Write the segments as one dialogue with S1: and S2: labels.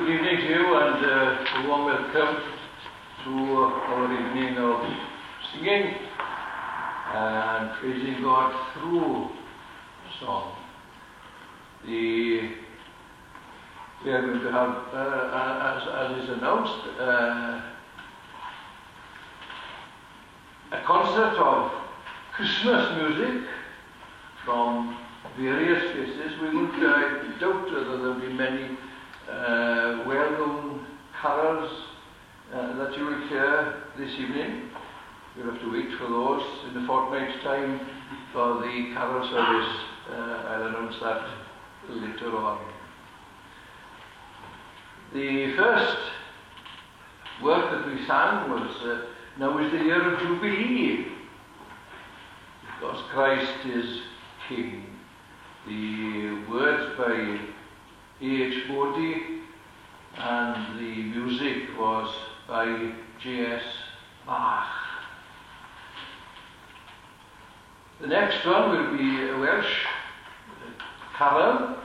S1: Good evening to you, and a warm welcome to our evening of singing and praising God through song. We are going to have, as is announced, a concert of Christmas music from various places. We would doubt whether there will be many well-known carols that you will hear this evening. You'll have to wait for those in a fortnight's time for the carol service. I'll announce that later on. The first work that we sang was Now is the Year of Jubilee, because Christ is King. The words by A.H. Bodie, and the music was by J.S. Bach. The next one will be a Welsh carol.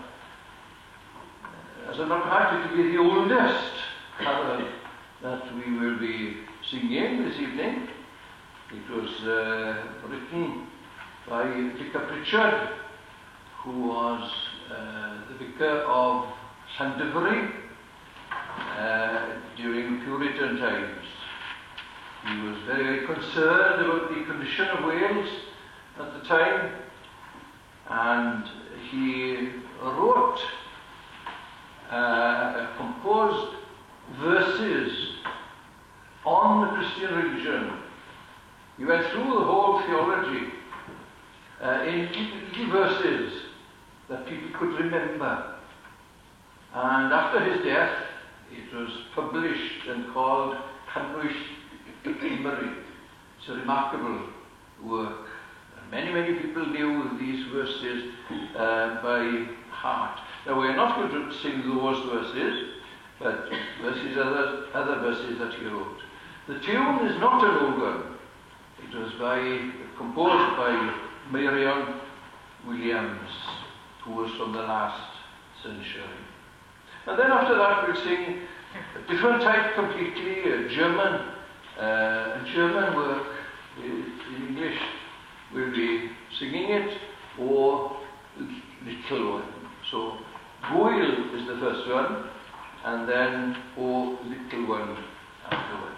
S1: As a matter of fact, it will be the oldest carol that we will be singing this evening. It was written by Vicar Pritchard, who was the vicar of Llandovery during Puritan times. He was very, very concerned about the condition of Wales at the time, and he wrote, composed verses on the Christian religion. He went through the whole theology in little verses that people could remember. And after his death, it was published and called Cynwyll y Cymru. It's a remarkable work. And many, many people knew these verses by heart. Now, we're not going to sing those verses, but other verses that he wrote. The tune is not an old one. It was composed by Marion Williams, who was from the last century. And then after that we'll sing a different type completely, a German work in English. We'll be singing it, or Little One. So Goil is the first one, and then O Little One afterwards.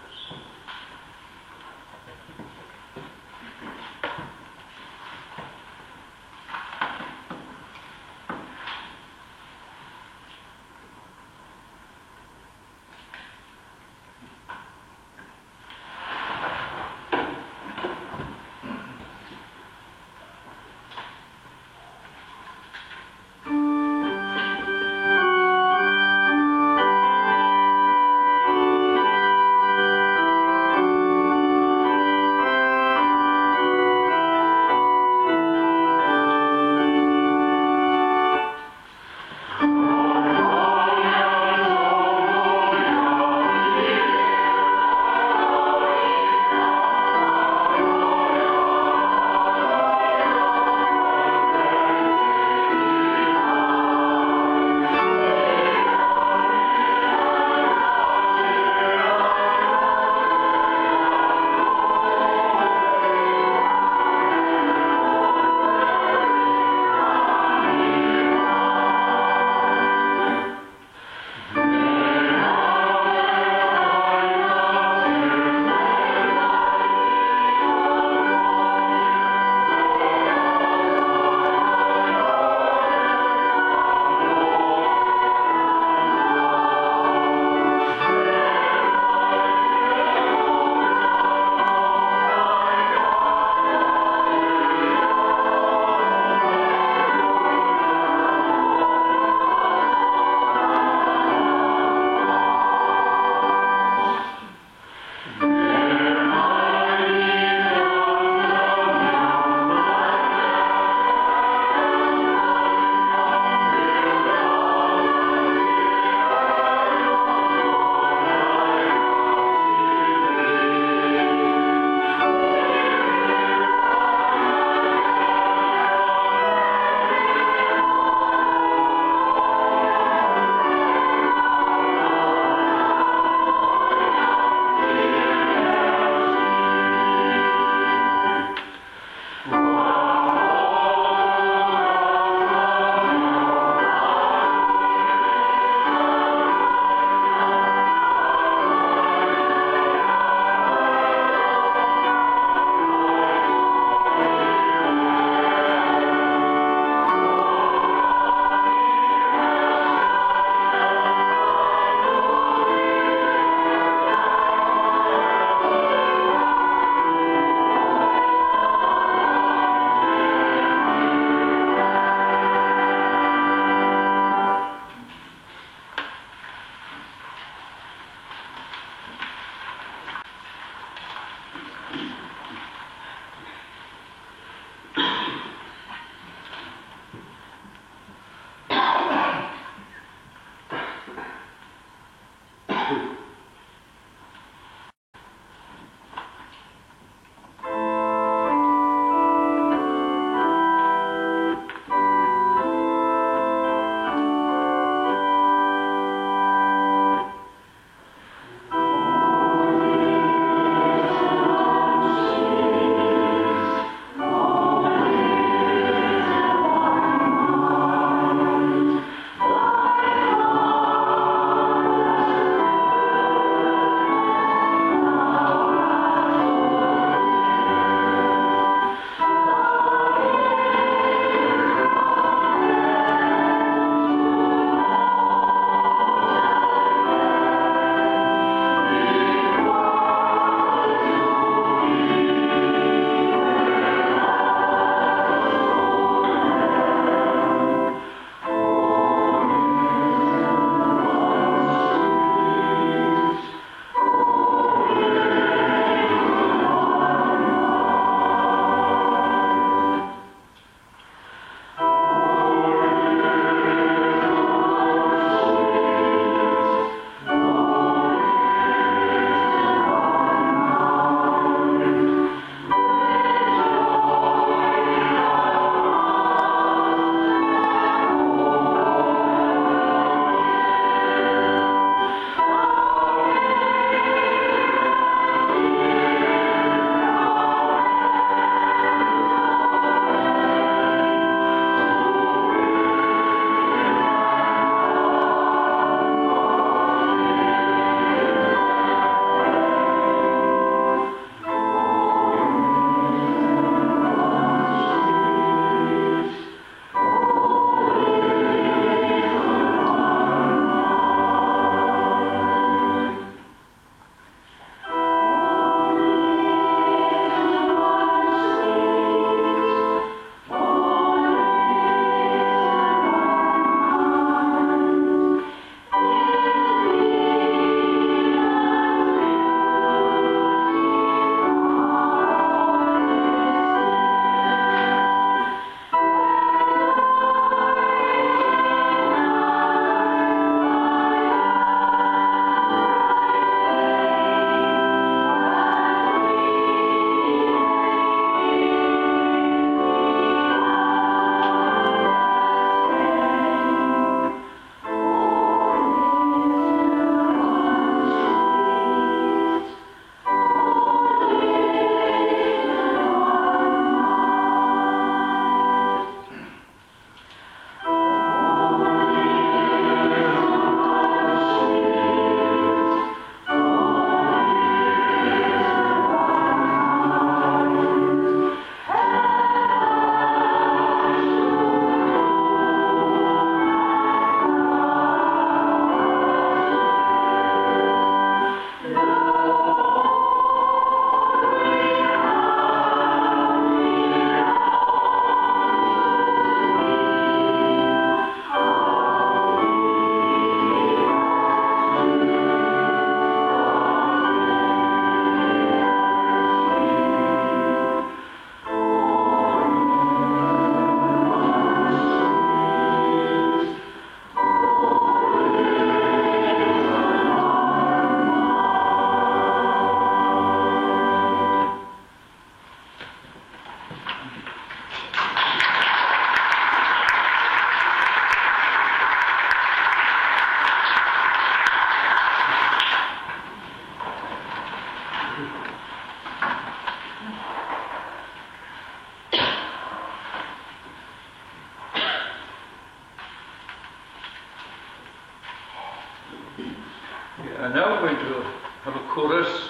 S1: are now going to have a chorus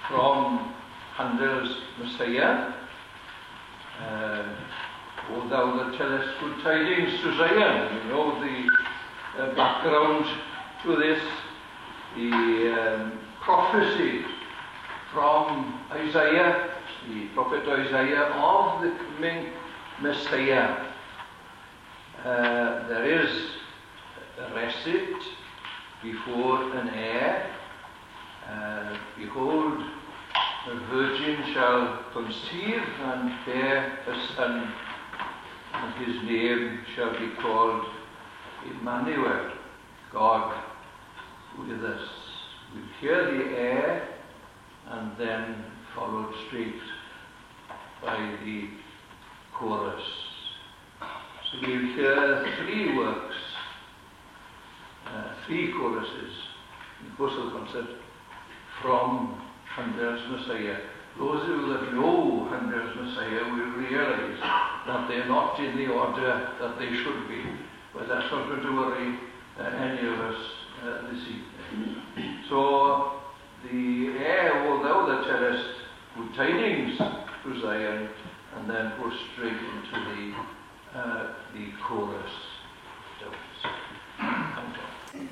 S1: from Handel's Messiah. O thou that tellest good tidings to Zion. You know the background to this, the prophecy from Isaiah, the prophet Isaiah, of the coming Messiah. There is a receipt before an heir. Behold, a virgin shall conceive and bear a son, and his name shall be called Emmanuel, God with us. we'll hear the air and then followed straight by the chorus. So we'll hear three works, three choruses in the course of the concert from Handel's Messiah. Those of you that know Handel's Messiah will realize that they're not in the order that they should be, but that's not going to worry any of us this evening. So the air, O thou that tellest good tidings to Zion, and then go straight into the chorus. Thank you.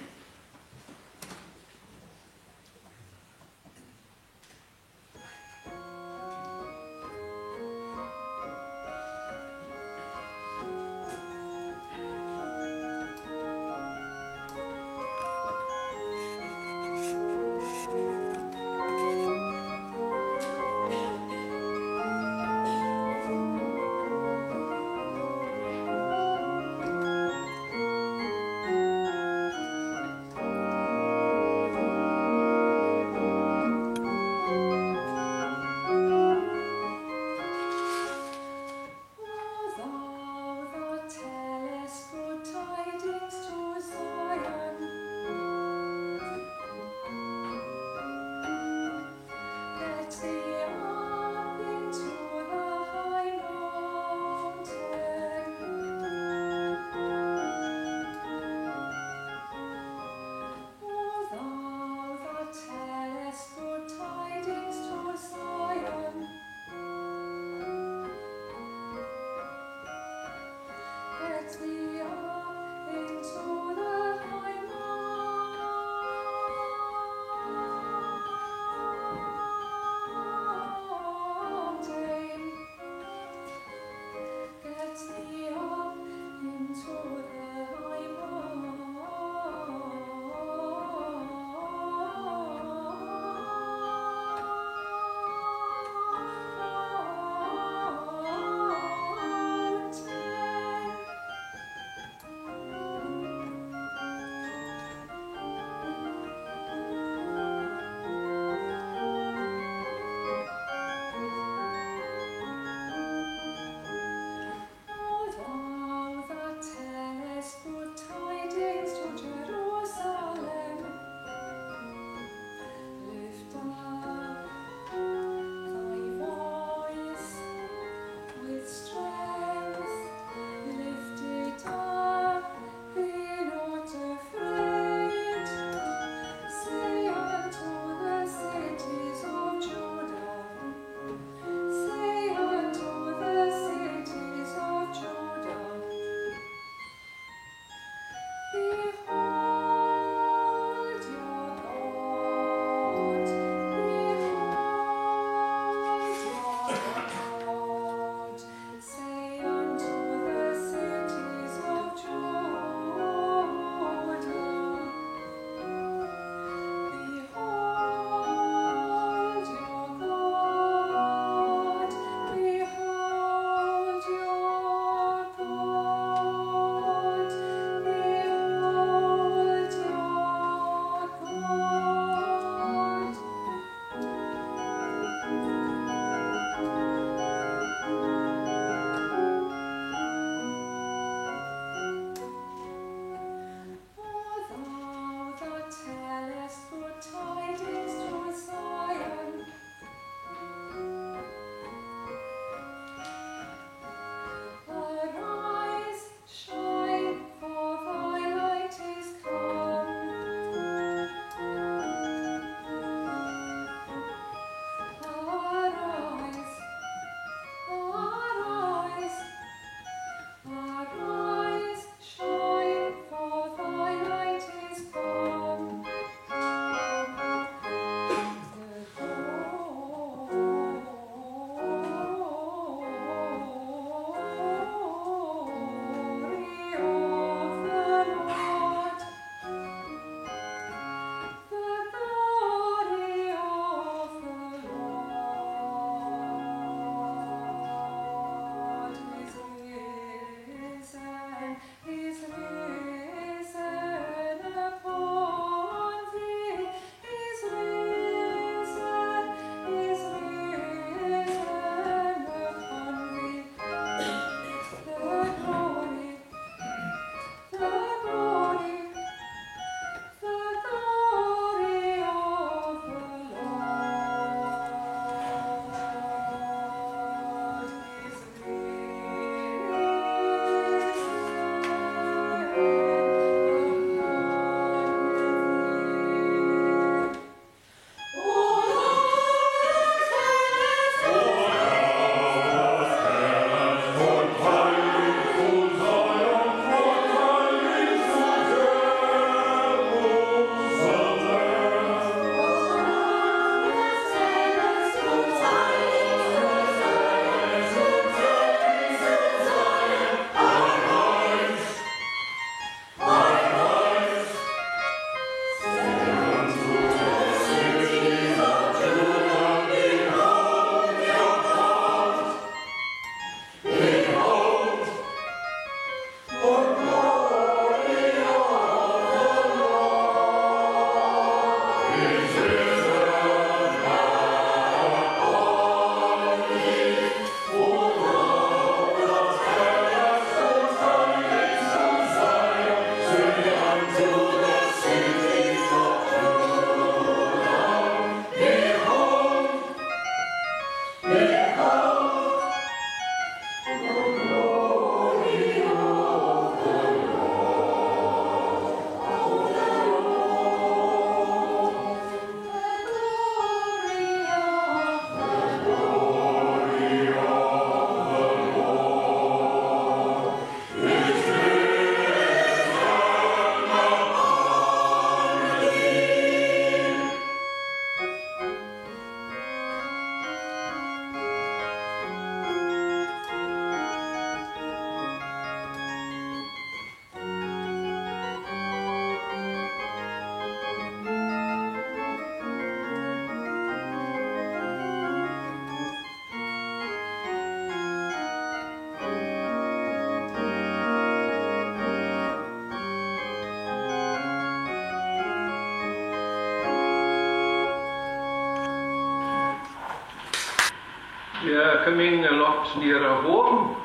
S1: We are coming a lot nearer home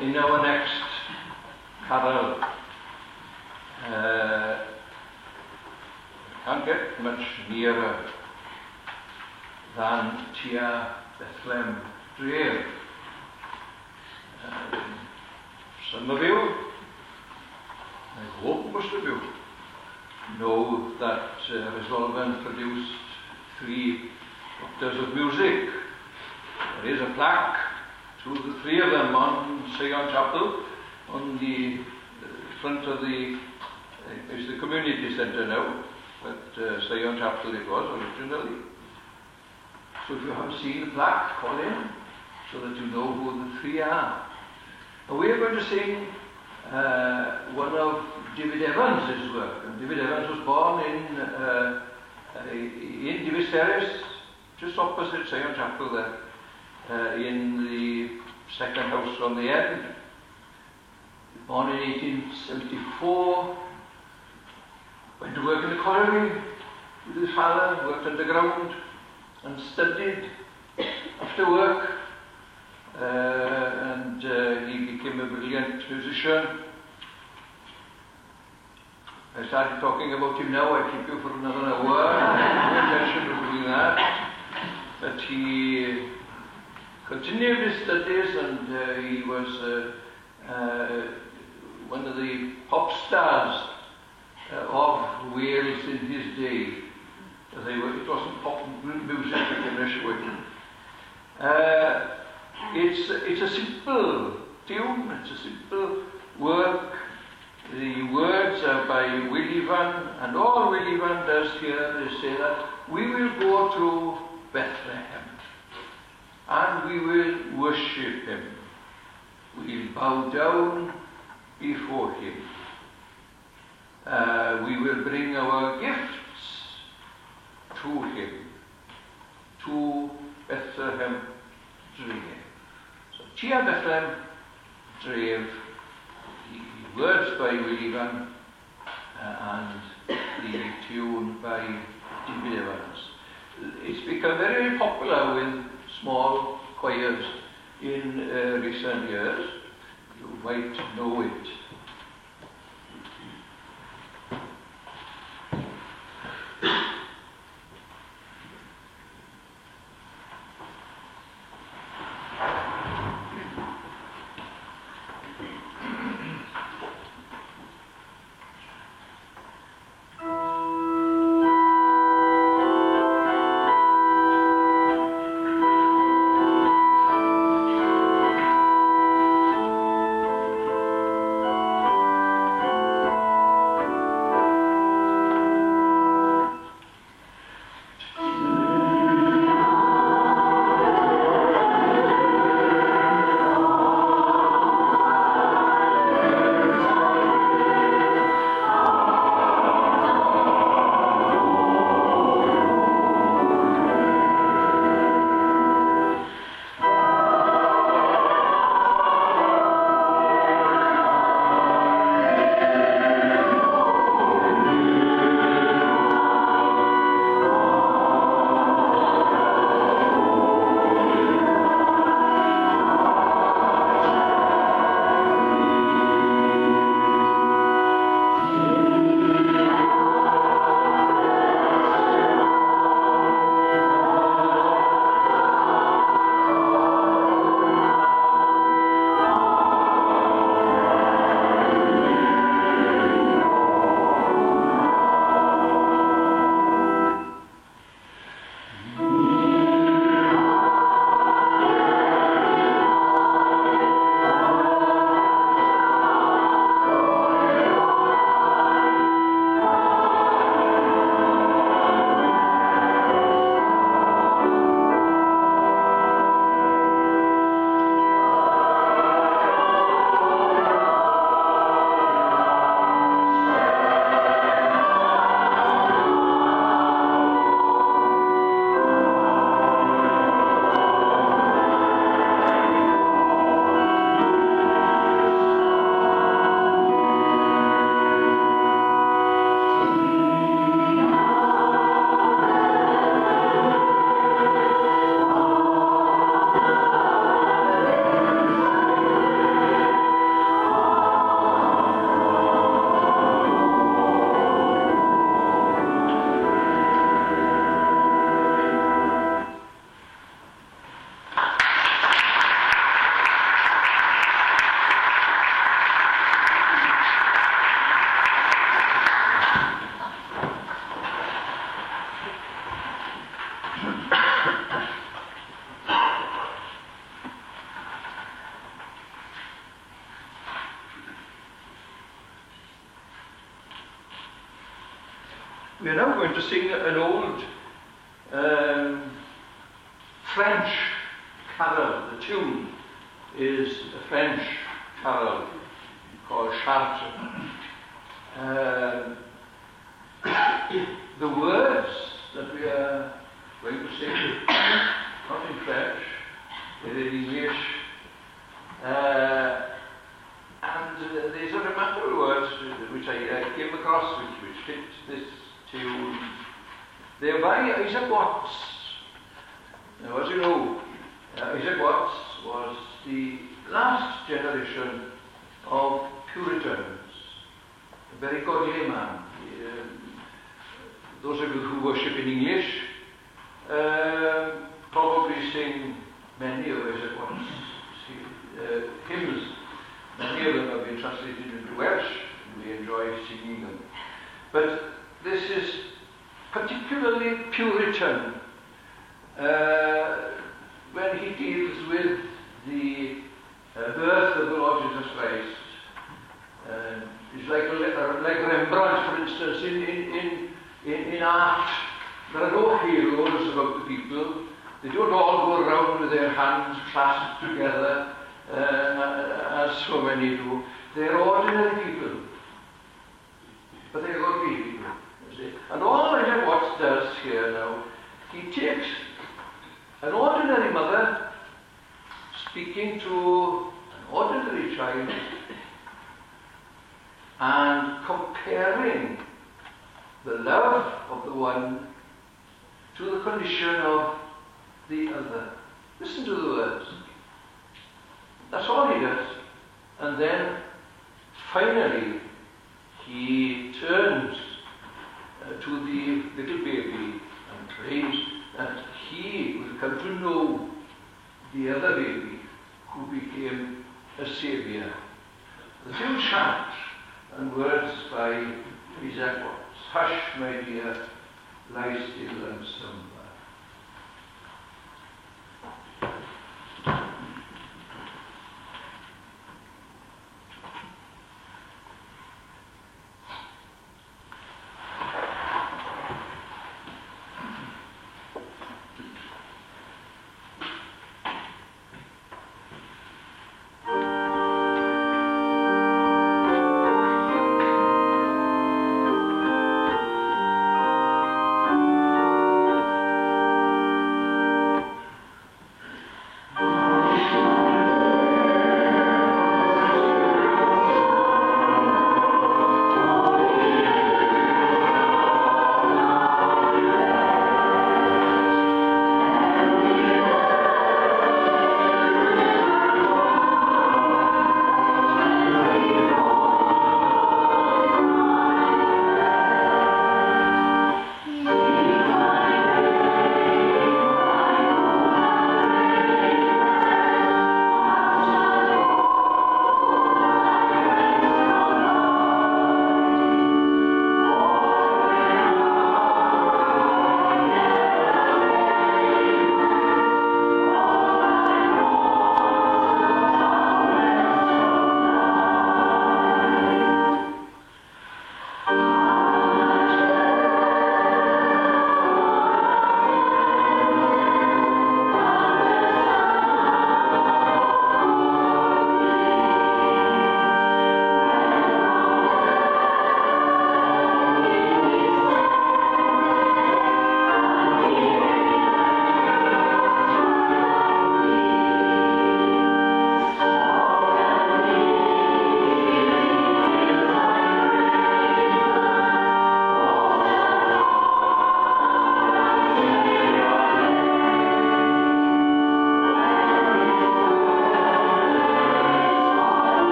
S1: in our next carol. Can't get much nearer than Tia Bethlehem Dref. Some of you, I hope most of you, know that Resolven produced 3 doctors of music. There is a plaque to the 3 of them on Sion Chapel on the front of it's the community centre now, but Sion Chapel it was originally. So if you haven't seen the plaque, call in so that you know who the 3 are. And we are going to sing one of David Evans' work. And David Evans was born in Divis Terrace, just opposite Sion Chapel there. In the second house from the end. Born in 1874, went to work in the colliery with his father, worked underground and studied after work, and he became a brilliant musician. I started talking about him now, I keep you for another hour, no intention of doing that, but he continued his studies, and he was one of the pop stars of Wales in his day. It wasn't pop music, I can assure you. It's a simple tune, it's a simple work. The words are by Willie Van, and all Willie Van does here is say that we will go to Bethlehem and we will worship him. We'll bow down before him. We will bring our gifts to him, to Bethlehem Dref. So, Tia Bethlehem Dref, the words by Willie Van, and the tune by David Evans. It's become very popular with small choirs in recent years. You might know it. we're now going to sing an old French carol. The tune is a French carol called Chartres. The words that we are going to sing, not in French, they're in English, and these are remarkable words which I came across which fit this tune. They're by Isaac Watts. Now, as you know, Isaac Watts was the last generation of Puritans, a very godly man. Those of you who worship in English probably sing many of Isaac Watts' hymns. Many of them have been translated into Welsh, and we enjoy singing them. But this is particularly Puritan when he deals with the birth of the Lord Jesus Christ. It's like Rembrandt, for instance, in art. There are no heroes about the people. They don't all go around with their hands clasped together as so many do. They're ordinary people. But they're godly people. You see. And all Isaac Watts does here now, he takes an ordinary mother speaking to an ordinary child and comparing the love of the one to the condition of the other. Listen to the words. That's all he does. And then, finally, he turns to the little baby and prays that he will come to know the other baby who became a saviour. The few chants and words by Isaac Watts. Hush, my dear, lie still and slumber.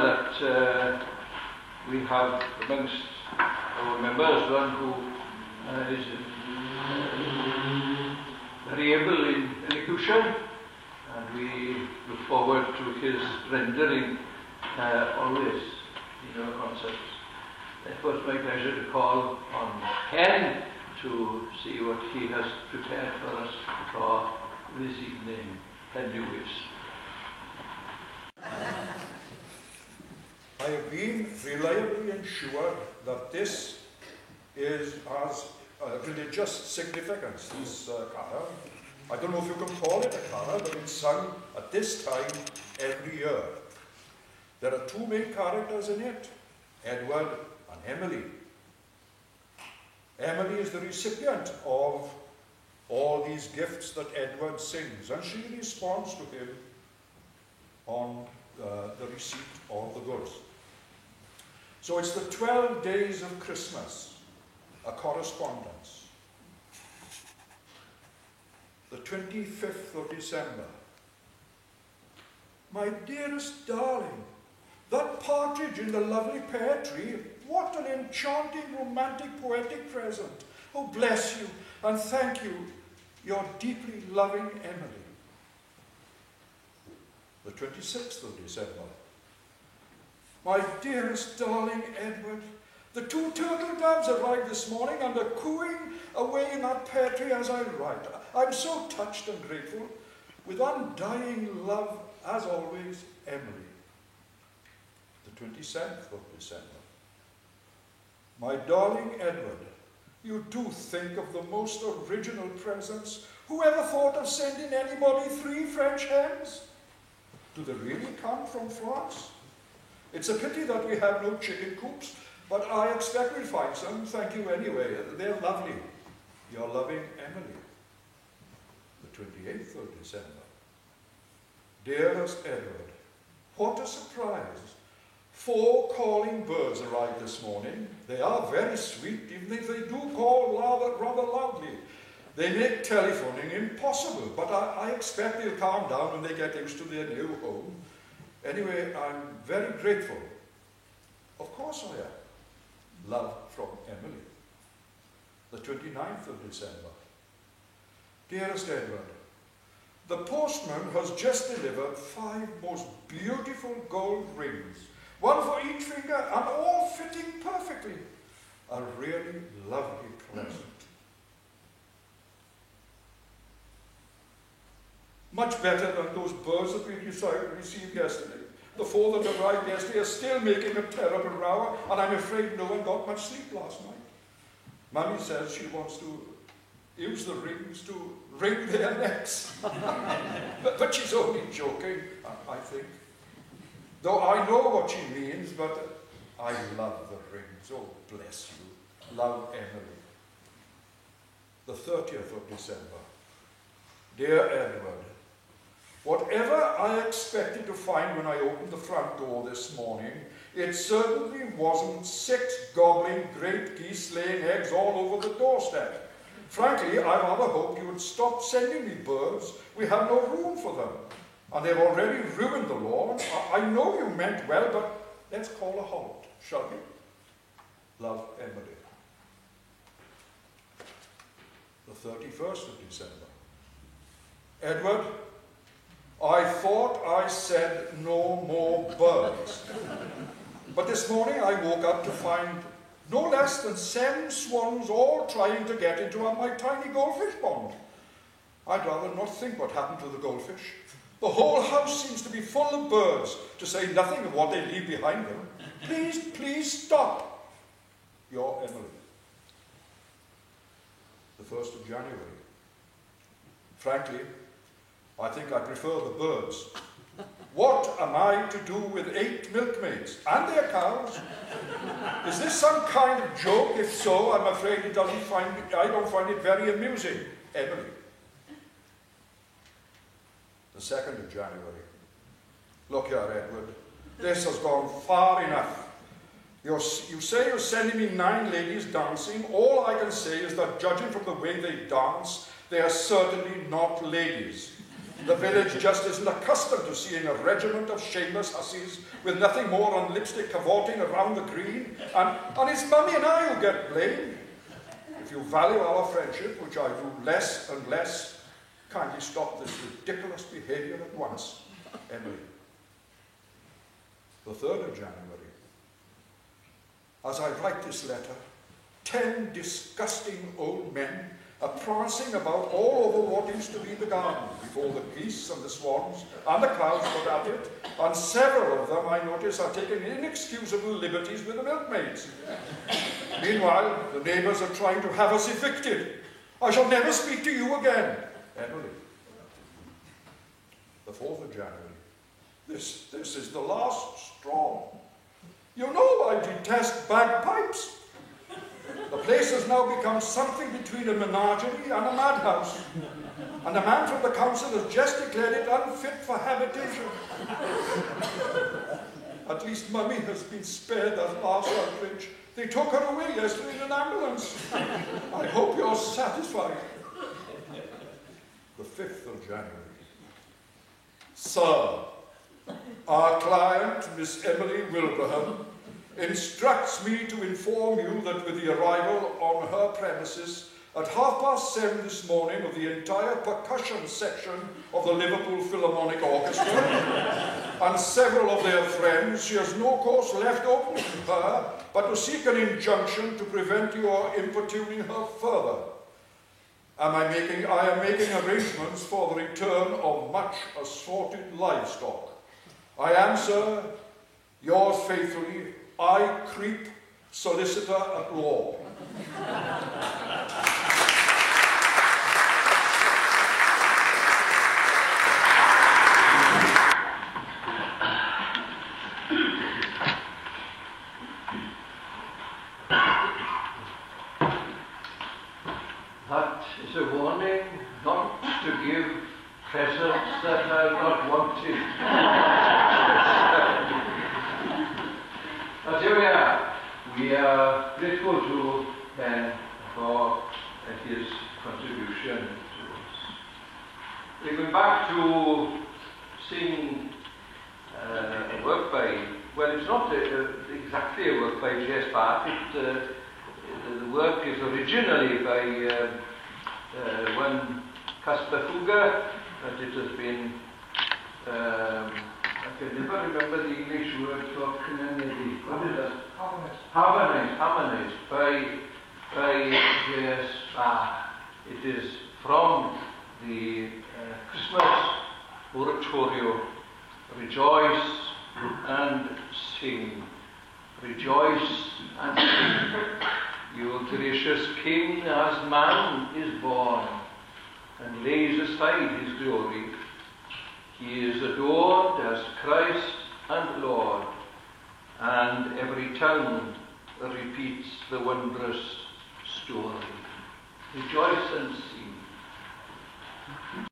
S1: that we have amongst our members one who is very able in elocution, and we look forward to his rendering always in our concerts. Therefore, it's my pleasure to call on Ken to see what he has prepared for us for this evening. Ken Lewis.
S2: I have been reliably ensured that this has religious significance, this carol. I don't know if you can call it a carol, but it's sung at this time every year. There are two main characters in it, Edward and Emily. Emily is the recipient of all these gifts that Edward sings, and she responds to him on the receipt of the goods. So it's the 12 days of Christmas, a correspondence. The 25th of December. My dearest darling, that partridge in the lovely pear tree, what an enchanting, romantic, poetic present. Oh, bless you and thank you, your deeply loving Emily. The 26th of December. My dearest darling Edward, the two turtle doves arrived this morning and are cooing away in that pear tree as I write. I'm so touched and grateful. With undying love, as always, Emily. The 27th of December. My darling Edward, you do think of the most original presents. Whoever thought of sending anybody 3 French hens? Do they really come from France? It's a pity that we have no chicken coops, but I expect we'll find some. Thank you anyway. They're lovely. Your loving Emily. The 28th of December. Dearest Edward, what a surprise. 4 calling birds arrived this morning. They are very sweet, even if they do call rather loudly. They make telephoning impossible, but I expect they'll calm down when they get used to their new home. Anyway, I'm very grateful. Of course I am. Love from Emily. The 29th of December. Dearest Edward, the postman has just delivered 5 most beautiful gold rings, one for each finger and all fitting perfectly. A really lovely present. Much better than those birds that we received yesterday. The 4 that arrived yesterday are still making a terrible row, and I'm afraid no one got much sleep last night. Mummy says she wants to use the rings to wring their necks. but she's only joking, I think. Though I know what she means, but I love the rings. Oh, bless you. Love, Emily. The 30th of December. Dear Edward, whatever I expected to find when I opened the front door this morning, it certainly wasn't 6 gobbling great geese laying eggs all over the doorstep. Frankly, I rather hoped you would stop sending me birds. We have no room for them. And they've already ruined the lawn. I know you meant well, but let's call a halt, shall we? Love, Emily. The 31st of December. Edward, I thought I said no more birds. But this morning I woke up to find no less than 7 swans all trying to get into my tiny goldfish pond. I'd rather not think what happened to the goldfish. The whole house seems to be full of birds, to say nothing of what they leave behind them. Please, please stop. Your Emily. The 1st of January. Frankly, I think I prefer the birds. What am I to do with 8 milkmaids and their cows? Is this some kind of joke? If so, I'm afraid I don't find it very amusing. Emily. The 2nd of January. Look here, Edward. This has gone far enough. You say you're sending me 9 ladies dancing. All I can say is that judging from the way they dance, they are certainly not ladies. The village just isn't accustomed to seeing a regiment of shameless hussies with nothing more than lipstick cavorting around the green, and it's Mummy and I who get blamed. If you value our friendship, which I do less and less, kindly stop this ridiculous behaviour at once. Emily. The 3rd of January. As I write this letter, 10 disgusting old men are prancing about all over what used to be the garden, before the geese and the swans and the cows got at it, and several of them, I notice, are taking inexcusable liberties with the milkmaids. Meanwhile, the neighbours are trying to have us evicted. I shall never speak to you again. Emily. The 4th of January. This is the last straw. You know I detest bagpipes. The place has now become something between a menagerie and a madhouse. And a man from the council has just declared it unfit for habitation. At least Mummy has been spared that last outrage. They took her away yesterday in an ambulance. I hope you're satisfied. The 5th of January. Sir, our client, Miss Emily Wilbraham, instructs me to inform you that with the arrival on her premises at 7:30 this morning of the entire percussion section of the Liverpool Philharmonic Orchestra and several of their friends, she has no course left open to her but to seek an injunction to prevent your importuning her further. I am making arrangements for the return of much assorted livestock. I am, sir, yours faithfully, I Creep, Solicitor at Law.
S1: That is a warning not to give presents that are not wanted. But here we are. We are grateful to Ben for his contribution to us. We're going back to sing a work by, well, it's not exactly a work by J.S. Bart. The work is originally by one Caspar Fugger, but it has been, I can never remember the English word for canonity. What is that? Harmonized by J.S. Bach. It is from the Christmas oratorio, Rejoice and Sing. Rejoice and sing. Your gracious King, as man is born, and lays aside his glory. He is adored as Christ and Lord, and every tongue repeats the wondrous story. Rejoice and sing.
S3: Rejoice.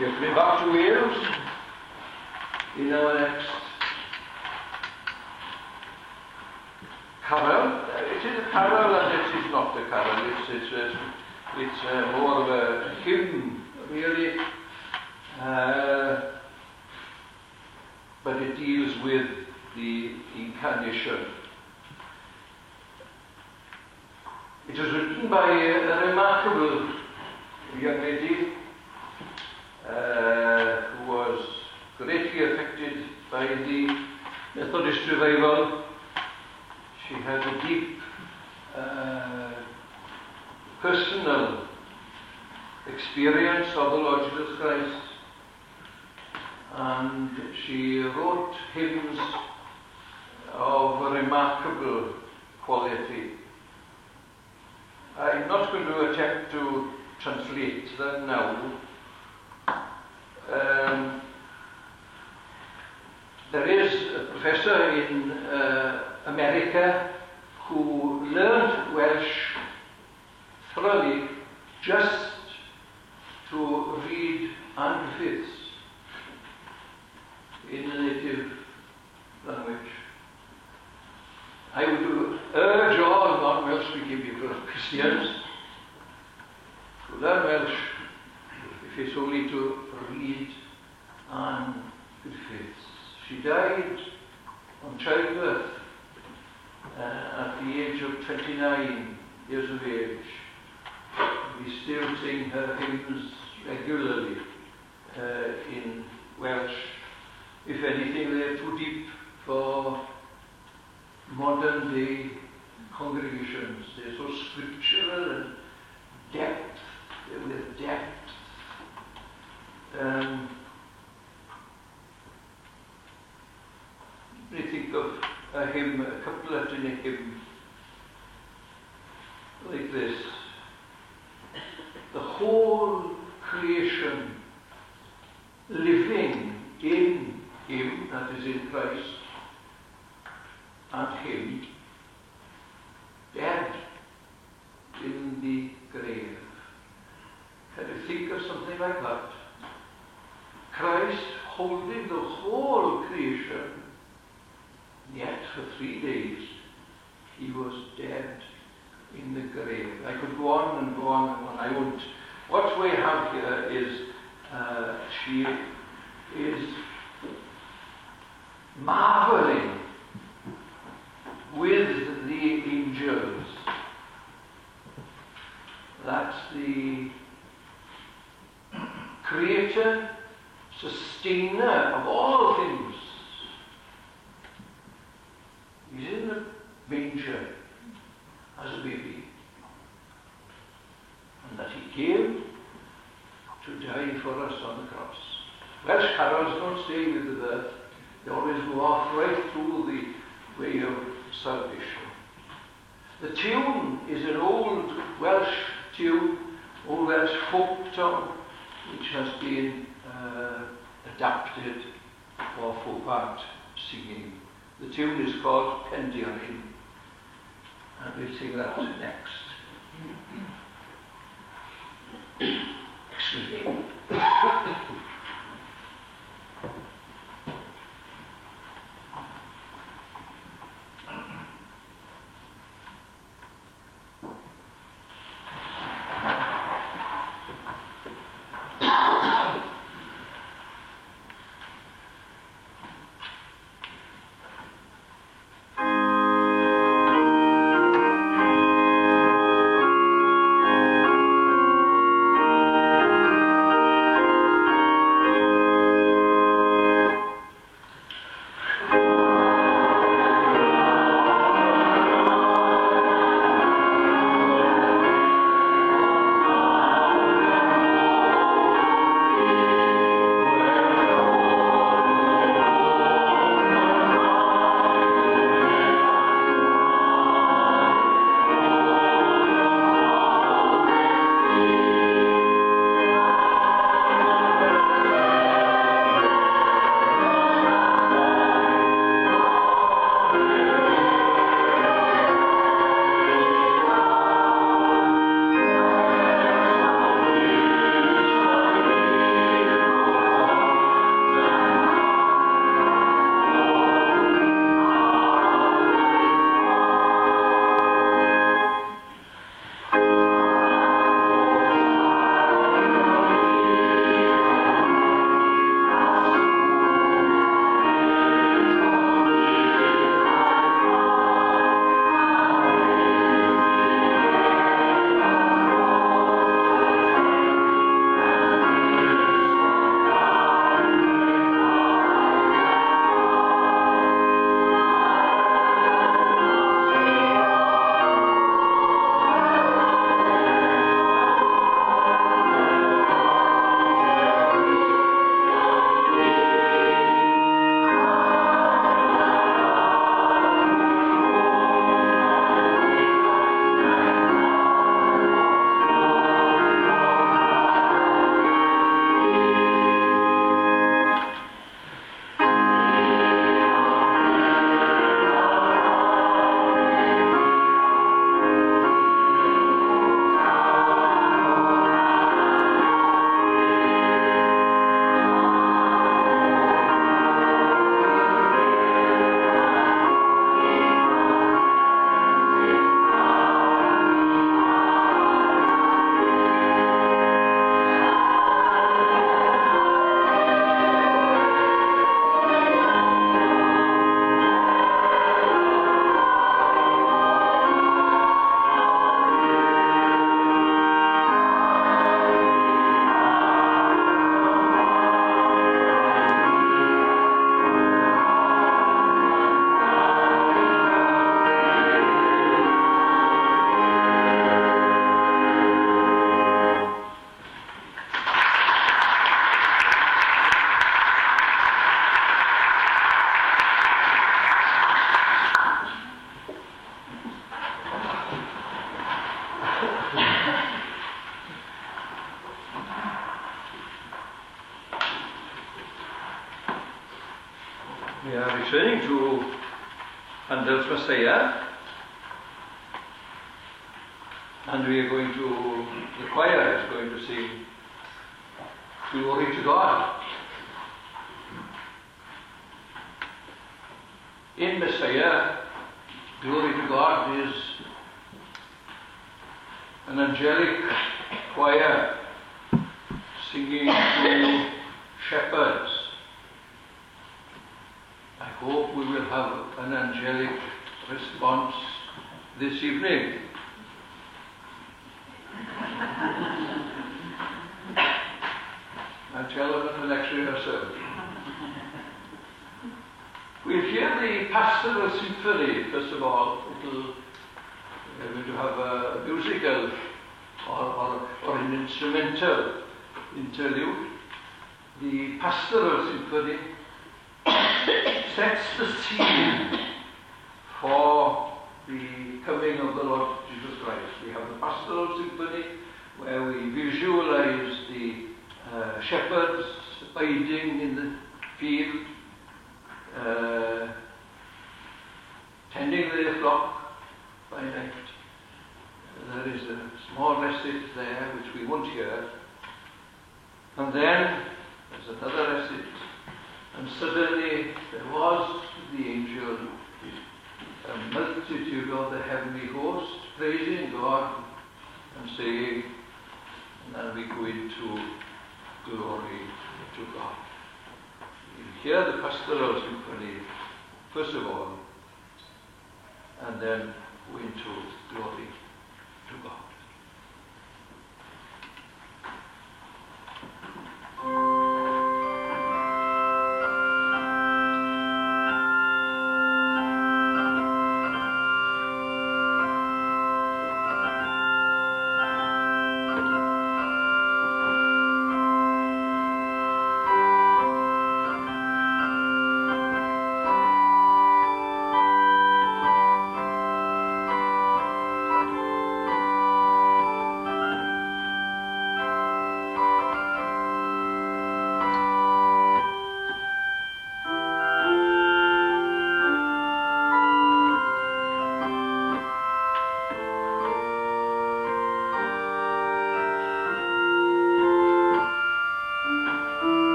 S1: We are coming back to Wales in our next carol. It is a carol and it is not a carol. It's more of a hymn, really. But it deals with the incarnation. It was written by a remarkable young lady who was greatly affected by the Methodist revival. She had a deep personal experience of the Lord Jesus Christ, and she wrote hymns of remarkable quality. I'm not going to attempt to translate them now. There is a professor in America who learned Welsh thoroughly just to read and fifths in the native language. I would urge all non-Welsh-speaking people, Christians, to learn Welsh, if it's only to read and good fifths. She died on childbirth at the age of 29 years of age. We still sing her hymns regularly in Welsh. If anything, they're too deep for modern day congregations. They're so scriptural and depth, with depth. I think of a hymn, a couplet in a hymn like this. The whole creation living in Him, that is in Christ, and Him dead in the grave. Can you think of something like that? Christ holding the whole creation, yet for 3 days he was dead in the grave. I could go on and go on and on. I won't. What we have here is she is marveling with the angels that the creator, sustainer of all things, is in the manger as a baby, and that he came to die for us on the cross. Welsh carols don't stay with the birth, they always go off right through the way of salvation. The tune is an old Welsh tune, old Welsh folk song, which has been adapted for folk art singing. The tune is called Pendiarin, and we'll sing that next. Excuse me. turning to Handel's Messiah, and we are going to, the choir is going to sing Glory to God. In Messiah, Glory to God is an angelic choir singing to shepherds. I hope we will have an angelic response this evening. I'll tell them at the next rehearsal. We'll hear the pastoral symphony, first of all. We're going to have a musical or an instrumental interlude. The pastoral symphony sets the scene for the coming of the Lord Jesus Christ. We have the pastoral symphony where we visualize the shepherds abiding in the field, tending their flock by night. There is a small message there which we won't hear. And then there's another message. And suddenly there was the angel, a multitude of the heavenly host, praising God and saying, and then we go into glory to God. You hear the pastoral symphony, first of all, and then go into glory to God.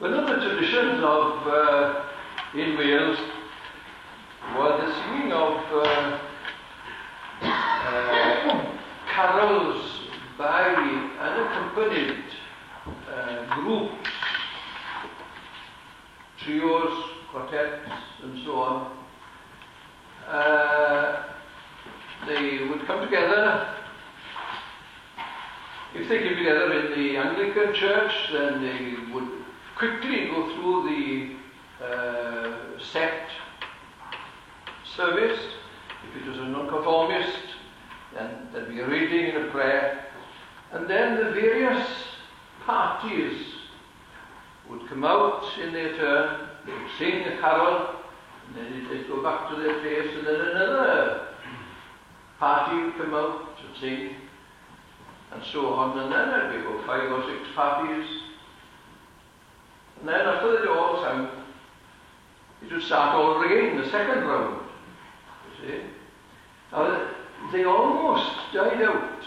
S1: One of the traditions of in Wales was the singing of carols by unaccompanied groups, trios, quartets, and so on. They would come together. If they came together in the Anglican Church, then they would quickly go through the set service. If it was a nonconformist, then there'd be a reading and a prayer. And then the various parties would come out in their turn, they would sing a carol, and then they'd go back to their place, and then another party would come out and sing, and so on, and then there'd be about 5 or 6 parties. And then after they'd all sung, it would start all again, the second round, you see. Now, they almost died out.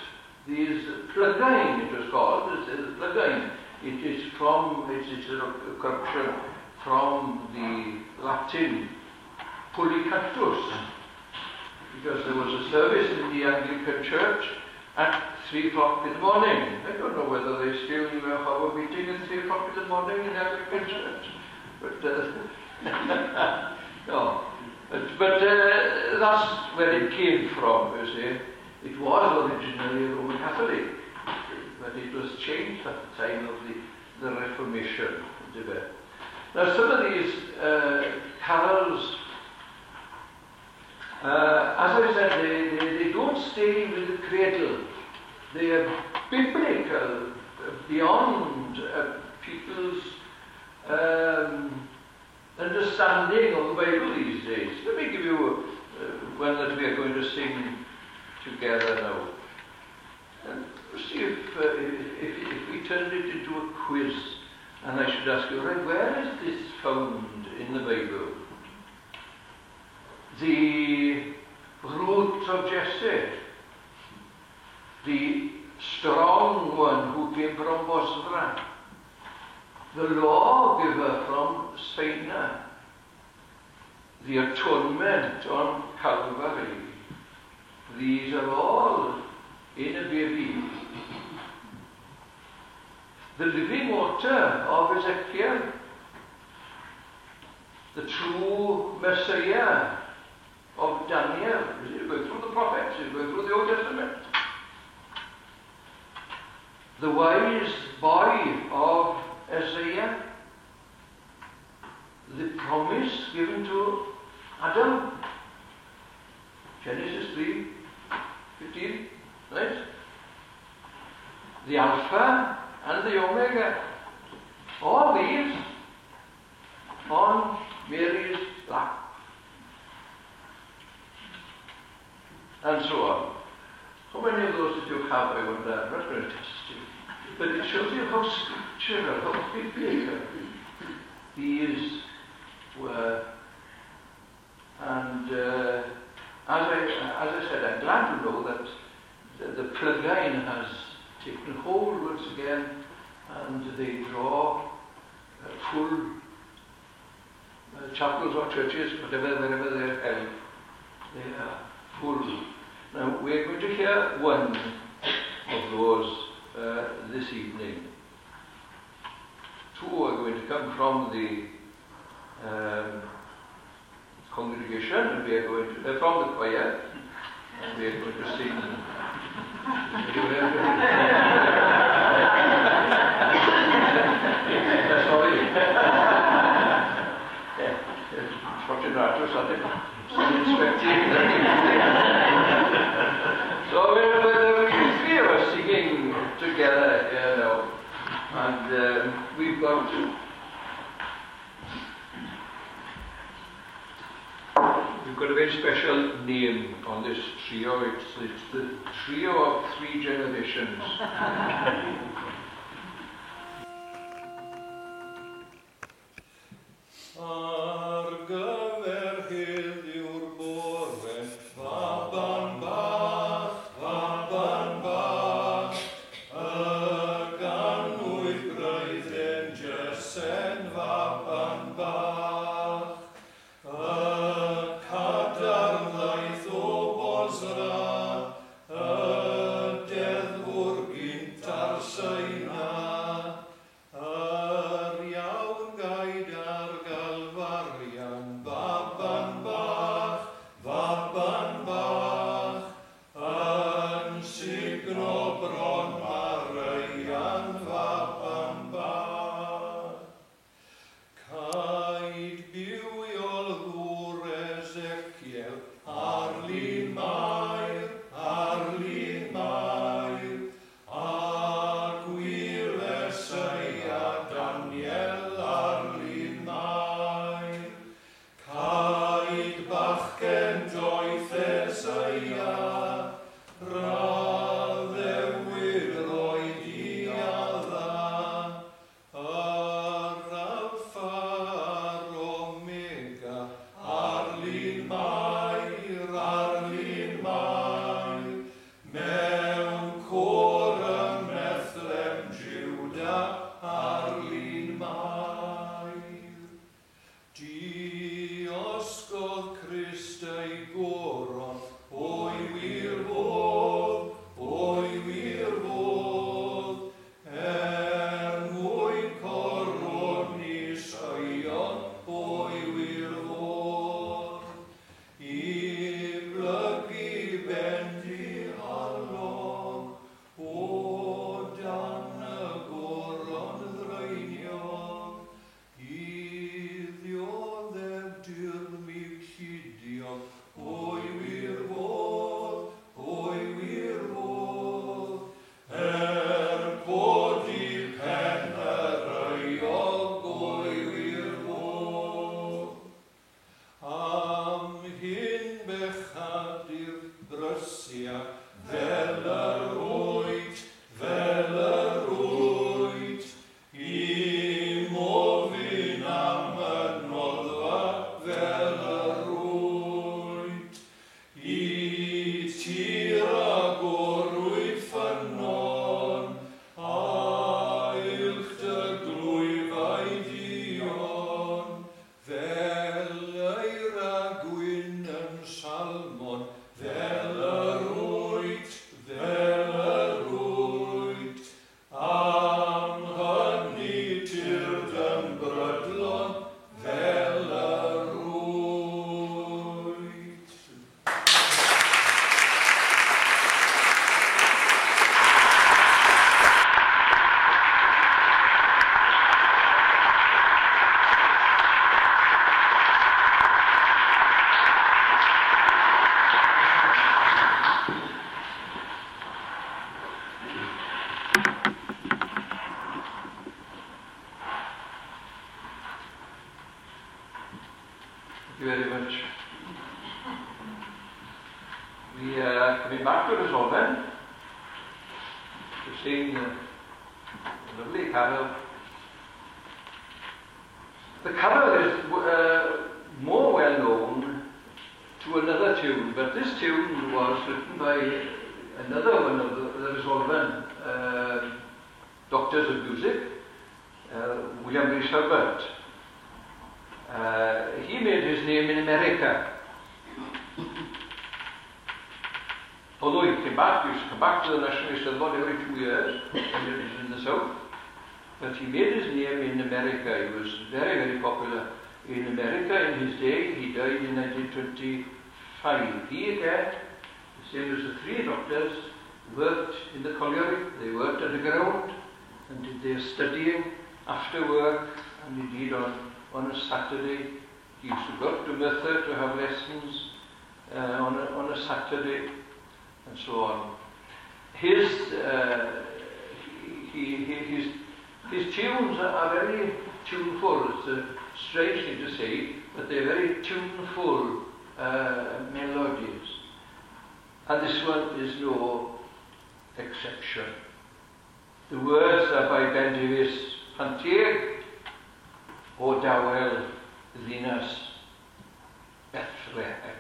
S1: These plugine, it was called, it's plugine. It is a corruption from the Latin Polycantus, because there was a service in the Anglican Church at 3 o'clock in the morning. I don't know whether they still have a meeting at 3 o'clock in the morning in the Anglican Church, but no. But that's where it came from, you see. It was originally a Roman Catholic, but it was changed at the time of the Reformation. Now, some of these carols, as I said, they don't stay with the cradle. They are biblical, beyond people's understanding of the Bible these days. Let me give you one that we are going to sing together now. And see if we turned it into a quiz, and I should ask you, right, where is this found in the Bible? The root of Jesse, the strong one who came from Bosra, the lawgiver from Sinai, the atonement on Calvary. These are all in a baby. The living water of Ezekiel, the true Messiah of Daniel. You go through the prophets, you go through the Old Testament. The wise boy of Isaiah, the promise given to Adam, Genesis 3:15, right? The Alpha and the Omega, all these on Mary's lap, and so on. How many of those did you have, I wonder? I'm not going to test you. But it shows you how scriptural, how biblical these were. And as I said, I'm glad to know that the plugin has taken hold once again, and they draw full chapels or churches, wherever they're held. They are full. Now, we're going to hear one of those this evening. 2 are going to come from the congregation, and we are going to from the choir, and we are going to sing. Sorry. Fortunato started inspecting. So we're 3 of us singing together, you know, and we've got a very special name on this trio. It's the trio of 3 generations.
S2: Send
S1: you very much. We are coming back to Resolven to sing the lovely carol. The carol is more well known to another tune, but this tune was written by another one of the Resolven doctors of music, William Rees Herbert. He made his name in America. Although he used to come back to the National Syllable every 2 years when he was in the South, but he made his name in America. He was very, very popular in America in his day. He died in 1925. He again, the same as the three doctors, worked in the colliery. They worked underground and did their studying after work, and indeed on a Saturday he used to go up to Merthyr to have lessons on a Saturday, and so on. His tunes are very tuneful. It's a strange thing to say, but they're very tuneful melodies. And this one is no exception. The words are by Ben Davies Pantier, O Dawel Ddinas Bethlehem.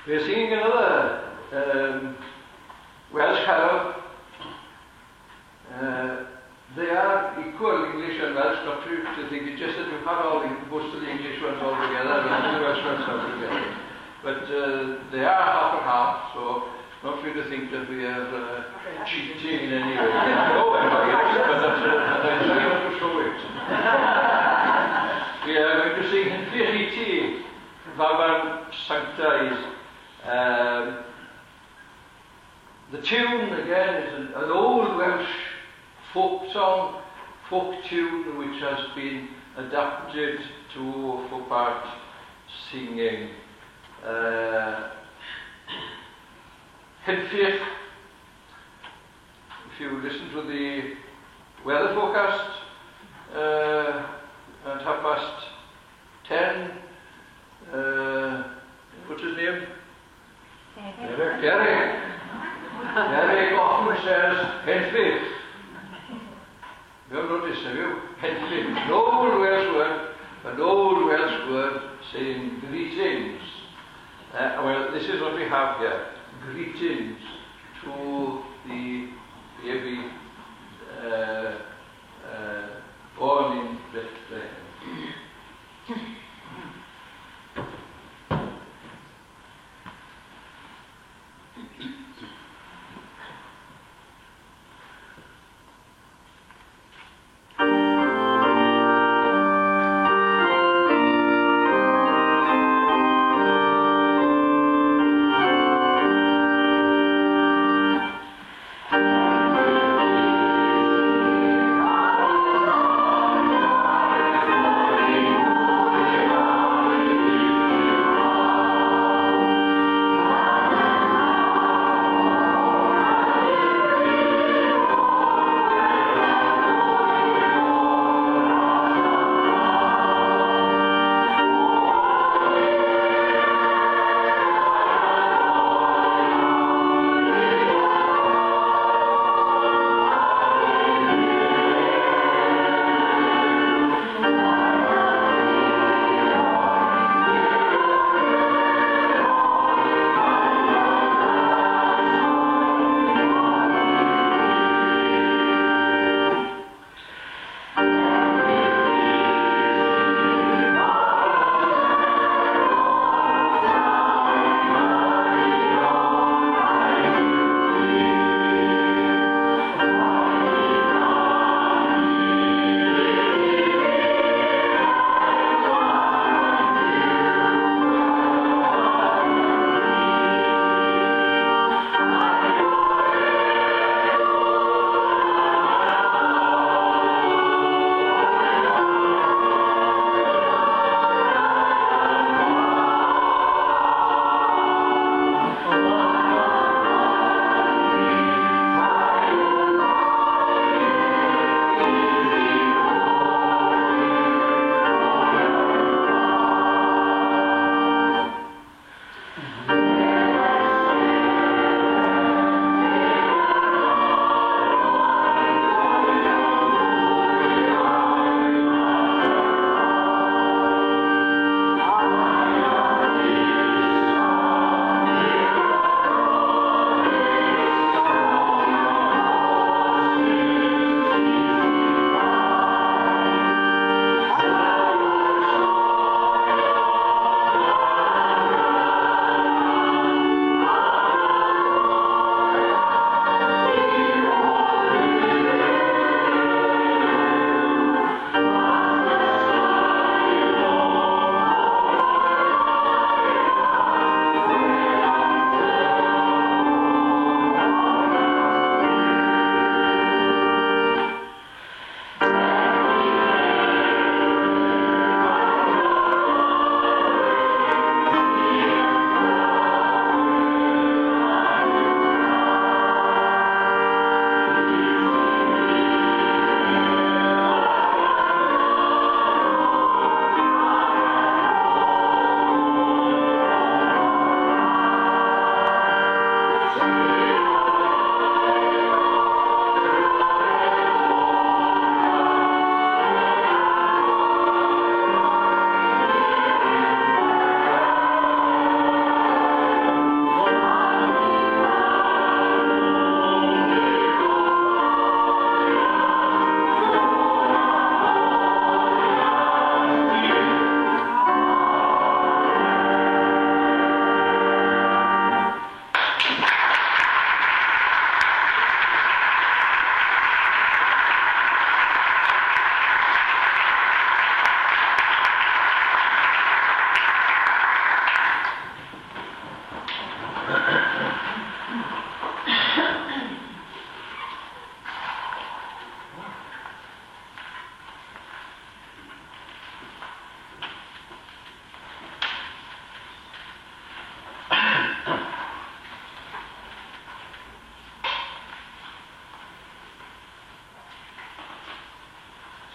S1: We're singing another Welsh carol. They are equal, English and Welsh, not to think it's just that we've had most of the English ones all together and the Welsh ones all together. But they are half and half, so not for you to think that we are cheating in any way. No, but that's not to show it. We are going to sing in Fieri Vaban Sanctais. The tune, again, is an old Welsh folk song folk tune which has been adapted to for part singing. Henfield, if you listen to the weather forecast at 10:30, what's his name? Derek. Derek often says Henfield. You have noticed, have you? Henfield. An old Welsh word saying greetings. Well, this is what we have here. Greetings to the baby born in Bethlehem.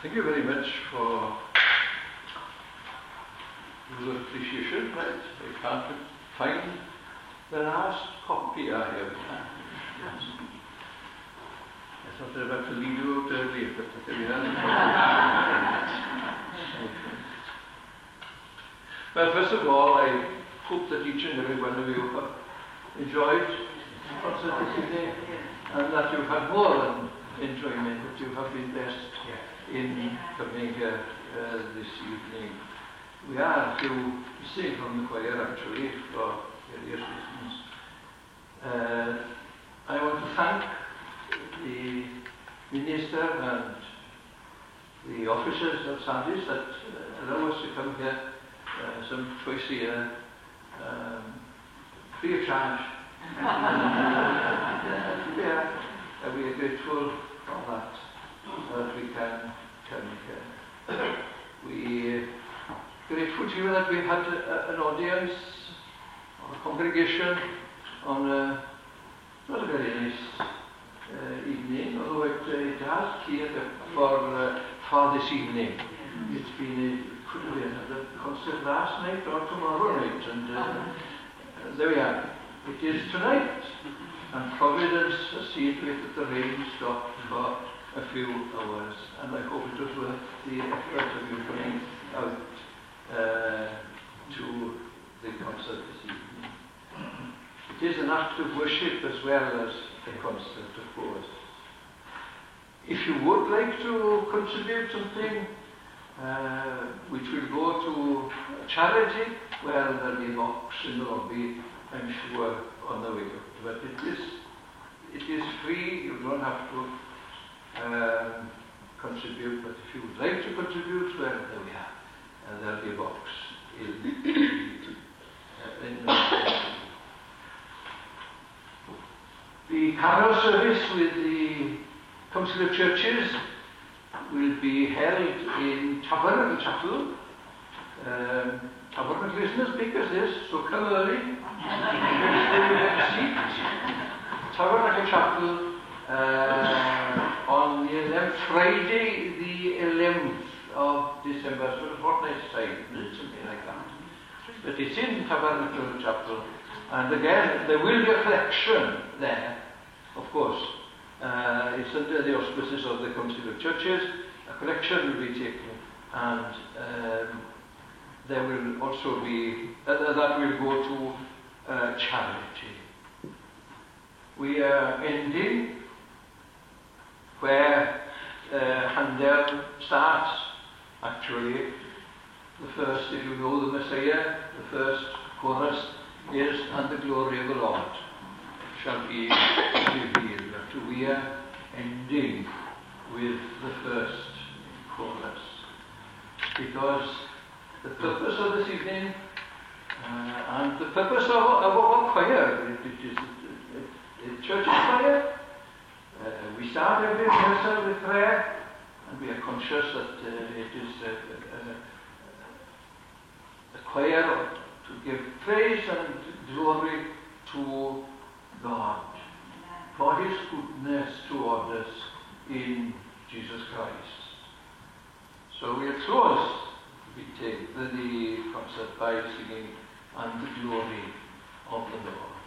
S1: Thank you very much for your appreciation. Right? I can't find the last copy I have. I thought I was about to lead you out earlier, but there we are. Well, first of all, I hope that each and every one of you have enjoyed the concert this evening, and that you've had more than enjoyment, that you have been blessed in coming here this evening. We are to sing from the choir, actually, for various reasons. I want to thank the minister and the officers of Sandys that allow us to come here some twice a year, free of charge. We are grateful for that, that we can come here. We are grateful to you that we've had an audience, or a congregation, on not a very nice evening, although it has catered for this evening. It's been, could have been another concert last night or tomorrow night, and there we are. It is tonight, and Providence has seen to it that the rain stopped for a few hours, and I hope it was worth the effort of you coming out to the concert this evening. It is an act of worship as well as a concert, of course. If you would like to contribute something which will go to charity, well, there'll be a box in the lobby, I'm sure, on the way up. But it is free, you don't have to contribute, but if you would like to contribute, well, there we are. And there'll be a box in the carol service with the Council of Churches will be held in Tabernacle Chapel. Tabernacle isn't as big as this, so come early. Tabernacle Chapel on the 11th, Friday the 11th of December, so a fortnight's time, something like that. But it's in Tabernacle Chapel, and again, there will be a collection there, of course. It's under the auspices of the Council of Churches. A collection will be taken, and there will also be, that will go to charity. We are ending where Handel starts, actually. The first, if you know the Messiah, the first chorus is, "And the glory of the Lord shall be revealed." We are ending with the first chorus, because the purpose of this evening and the purpose of our choir, it is the church choir. We start every rehearsal with prayer, and we are conscious that it is a choir to give praise and glory to God for His goodness toward us in Jesus Christ. So we are close to the concert by singing "And the Glory of the Lord."